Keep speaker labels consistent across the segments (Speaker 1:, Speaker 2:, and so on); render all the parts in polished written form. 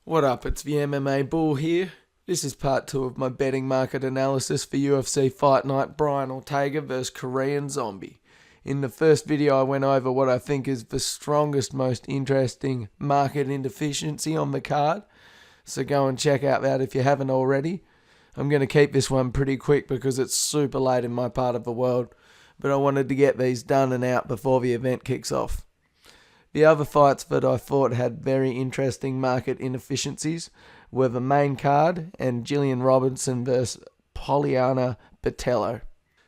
Speaker 1: What up, it's the MMA Bull here. This is part 2 of my betting market analysis for UFC Fight Night Brian Ortega vs Korean Zombie. In the first video I went over what I think is the strongest, most interesting market inefficiency on the card, so go and check out that if you haven't already. I'm going to keep this one pretty quick because it's super late in my part of the world, but I wanted to get these done and out before the event kicks off. The other fights that I thought had very interesting market inefficiencies were the main card and Gillian Roberston vs Poliana Botelho.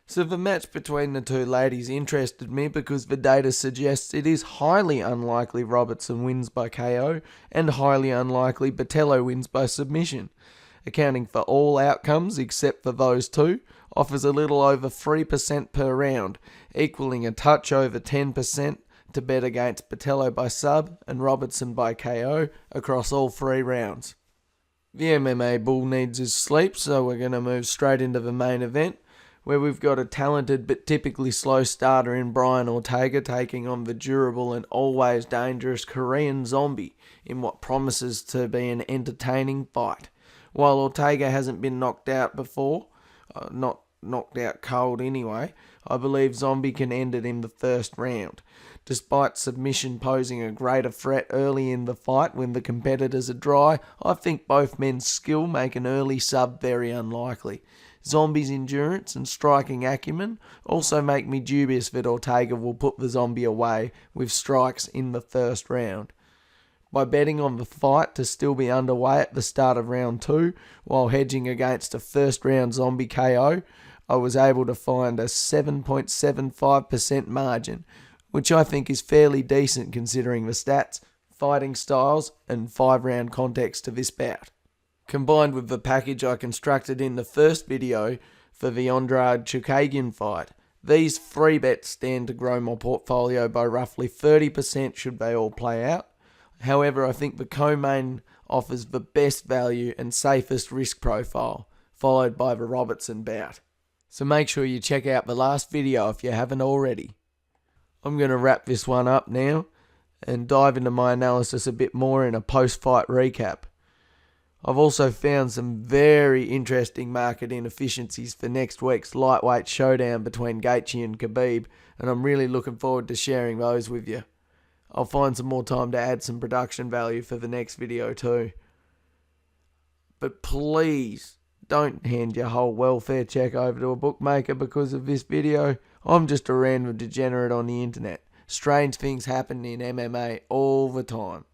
Speaker 1: So the match between the two ladies interested me because the data suggests it is highly unlikely Robertson wins by KO and highly unlikely Botelho wins by submission. Accounting for all outcomes except for those two, offers a little over 3% per round, equaling a touch over 10% to bet against Botelho by sub and Robertson by KO across all 3 rounds. The MMA Bull needs his sleep, so we're going to move straight into the main event, where we've got a talented but typically slow starter in Brian Ortega taking on the durable and always dangerous Korean Zombie in what promises to be an entertaining fight. While Ortega hasn't been knocked out before, not knocked out cold anyway, I believe Zombie can end it in the first round. Despite submission posing a greater threat early in the fight when the competitors are dry, I think both men's skill make an early sub very unlikely. Zombie's endurance and striking acumen also make me dubious that Ortega will put the Zombie away with strikes in the first round. By betting on the fight to still be underway at the start of round 2, while hedging against a first round Zombie KO, I was able to find a 7.75% margin, which I think is fairly decent considering the stats, fighting styles, and 5-round context to this bout. Combined with the package I constructed in the first video for the Katlyn Chookagian fight, these 3 bets stand to grow my portfolio by roughly 30% should they all play out. However, I think the co-main offers the best value and safest risk profile, followed by the Robertson bout. So make sure you check out the last video if you haven't already. I'm going to wrap this one up now and dive into my analysis a bit more in a post-fight recap. I've also found some very interesting market inefficiencies for next week's lightweight showdown between Gaethje and Khabib, and I'm really looking forward to sharing those with you. I'll find some more time to add some production value for the next video too. But please don't hand your whole welfare check over to a bookmaker because of this video. I'm just a random degenerate on the internet. Strange things happen in MMA all the time.